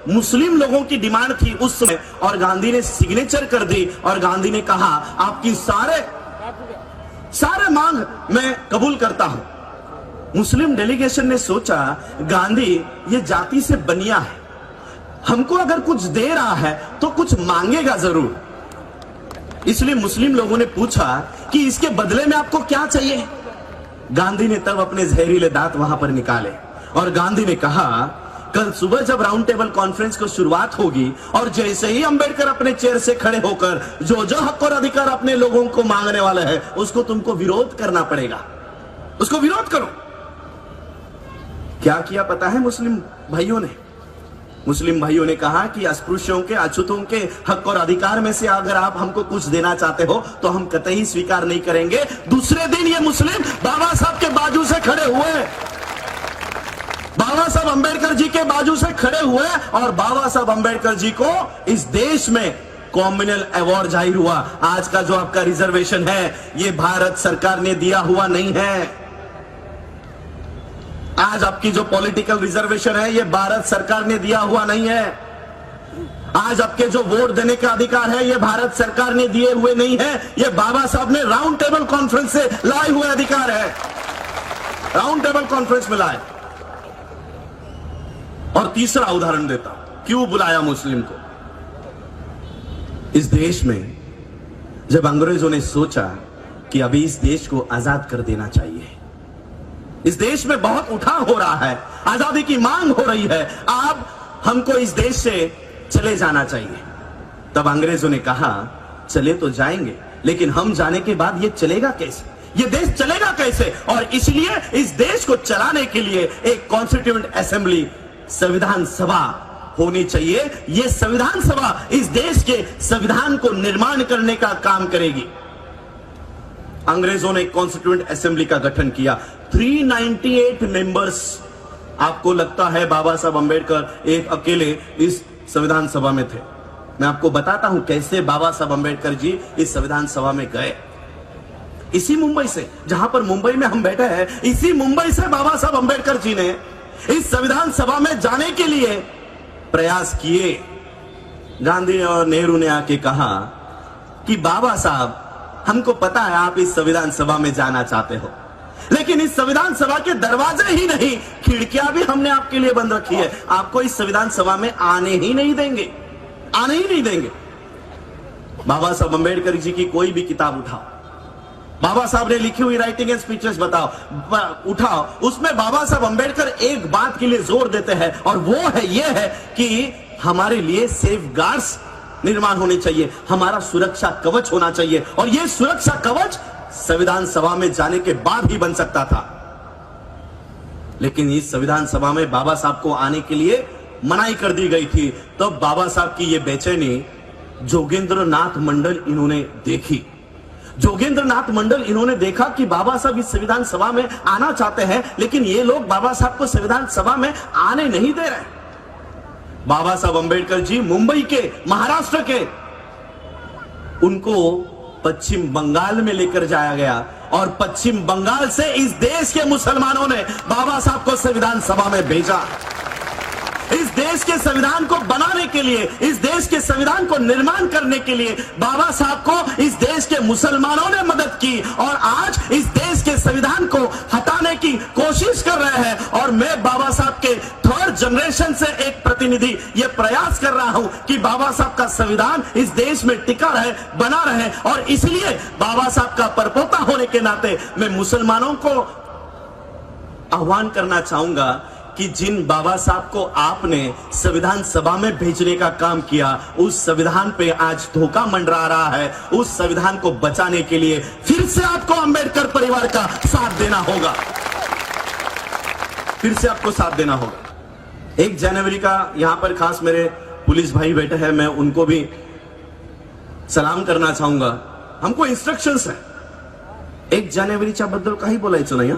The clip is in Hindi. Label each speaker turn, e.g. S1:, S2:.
S1: मुस्लिम लोगों की डिमांड थी उस समय, और गांधी ने सिग्नेचर कर दी और गांधी ने कहा आपकी सारे मांग मैं कबूल करता हूं। मुस्लिम डेलीगेशन ने सोचा गांधी ये जाति से बनिया है, हमको अगर कुछ दे रहा है तो कुछ मांगेगा जरूर। इसलिए मुस्लिम लोगों ने पूछा कि इसके बदले में आपको क्या चाहिए। गांधी ने तब अपने जहरीले दांत वहां पर निकाले और गांधी ने कहा कल सुबह जब राउंड टेबल कॉन्फ्रेंस को शुरुआत होगी और जैसे ही अंबेडकर अपने चेयर से खड़े होकर जो जो हक और अधिकार अपने लोगों को मांगने वाला है उसको तुमको विरोध करना पड़ेगा, उसको विरोध करो। क्या किया पता है मुस्लिम भाइयों ने? मुस्लिम भाइयों ने कहा कि अस्पृश्यों के, अछूतों के हक और अधिकार में से अगर आप हमको कुछ देना चाहते हो तो हम कतई स्वीकार नहीं करेंगे। दूसरे दिन ये मुस्लिम बाबा साहब के बाजू से खड़े हुए, बाबा साहब अंबेडकर जी के बाजू से खड़े हुए और बाबा साहब अंबेडकर जी को इस देश में कॉम्युनल अवार्ड जाहिर हुआ। आज का जो आपका रिजर्वेशन है ये भारत सरकार ने दिया हुआ नहीं है। आज आपकी जो पॉलिटिकल रिजर्वेशन है ये भारत सरकार ने दिया हुआ नहीं है। आज आपके जो वोट देने का अधिकार है ये भारत सरकार ने दिए हुए नहीं है, ये बाबा साहब ने राउंड टेबल कॉन्फ्रेंस से लाए हुए अधिकार है, राउंड टेबल कॉन्फ्रेंस में लाए। और तीसरा उदाहरण देता हूं क्यों बुलाया मुस्लिम को। इस देश में जब अंग्रेजों ने सोचा कि अभी इस देश को आजाद कर देना चाहिए, इस देश में बहुत उठाव हो रहा है, आजादी की मांग हो रही है, आप हमको इस देश से चले जाना चाहिए, तब अंग्रेजों ने कहा चले तो जाएंगे लेकिन हम जाने के बाद ये चलेगा कैसे, ये देश चलेगा कैसे। और इसलिए इस देश को चलाने के लिए एक कॉन्स्टिट्यूएंट असेंबली, संविधान सभा होनी चाहिए। यह संविधान सभा इस देश के संविधान को निर्माण करने का काम करेगी। अंग्रेजों ने कॉन्स्टिट्यूएंट असेंबली का गठन किया, 398 मेंबर्स। आपको लगता है बाबा साहब अंबेडकर एक अकेले इस संविधान सभा में थे? मैं आपको बताता हूं कैसे बाबा साहब अंबेडकर जी इस संविधान सभा में गए। इसी मुंबई से, जहां पर मुंबई में हम बैठे हैं, इसी मुंबई से बाबा साहब अंबेडकर जी ने इस संविधान सभा में जाने के लिए प्रयास किए। गांधी और नेहरू ने आके कहा कि बाबा साहब हमको पता है आप इस संविधान सभा में जाना चाहते हो, लेकिन इस संविधान सभा के दरवाजे ही नहीं खिड़कियां भी हमने आपके लिए बंद रखी है, आपको इस संविधान सभा में आने ही नहीं देंगे, आने ही नहीं देंगे। बाबा साहब अंबेडकर जी की कोई भी किताब उठाओ, बाबा साहब ने लिखी हुई राइटिंग एंड स्पीचेस उठाओ, उसमें बाबा साहब अंबेडकर एक बात के लिए जोर देते हैं और वो है ये है कि हमारे लिए सेफ गार्ड्स निर्माण होने चाहिए, हमारा सुरक्षा कवच होना चाहिए। और यह सुरक्षा कवच संविधान सभा में जाने के बाद ही बन सकता था, लेकिन इस संविधान सभा में बाबा साहब को आने के लिए मनाही कर दी गई थी। तो बाबा साहब की यह बेचैनी जोगेंद्र नाथ मंडल इन्होंने देखी। जोगेंद्र नाथ मंडल इन्होंने देखा कि बाबा साहब इस संविधान सभा में आना चाहते हैं, लेकिन ये लोग बाबा साहब को संविधान सभा में आने नहीं दे रहे। बाबा साहब अंबेडकर जी मुंबई के, महाराष्ट्र के, उनको पश्चिम बंगाल में लेकर जाया गया और पश्चिम बंगाल से इस देश के मुसलमानों ने बाबा साहब को संविधान सभा में भेजा। इस देश के संविधान को बनाने के लिए, इस देश के संविधान को निर्माण करने के लिए बाबा साहब को इस देश के मुसलमानों ने मदद की और आज इस देश के संविधान को हटाने की कोशिश कर रहे हैं। और मैं बाबा साहब के थर्ड जनरेशन से एक प्रतिनिधि ये प्रयास कर रहा हूं कि बाबा साहब का संविधान इस देश में टिका रहे, बना रहे। और इसलिए बाबा साहब का परपोता होने के नाते मैं मुसलमानों को आह्वान करना चाहूंगा कि जिन बाबा साहब को आपने संविधान सभा में भेजने का काम किया, उस संविधान पे आज धोखा मंडरा रहा है। उस संविधान को बचाने के लिए फिर से आपको अंबेडकर परिवार का साथ देना होगा, फिर से आपको साथ देना होगा। 1 जनवरी का यहां पर खास मेरे पुलिस भाई बैठे हैं, मैं उनको भी सलाम करना चाहूंगा। हमको इंस्ट्रक्शंस है 1 जानेवारीच्या बद्दल काही बोलायचं नाही।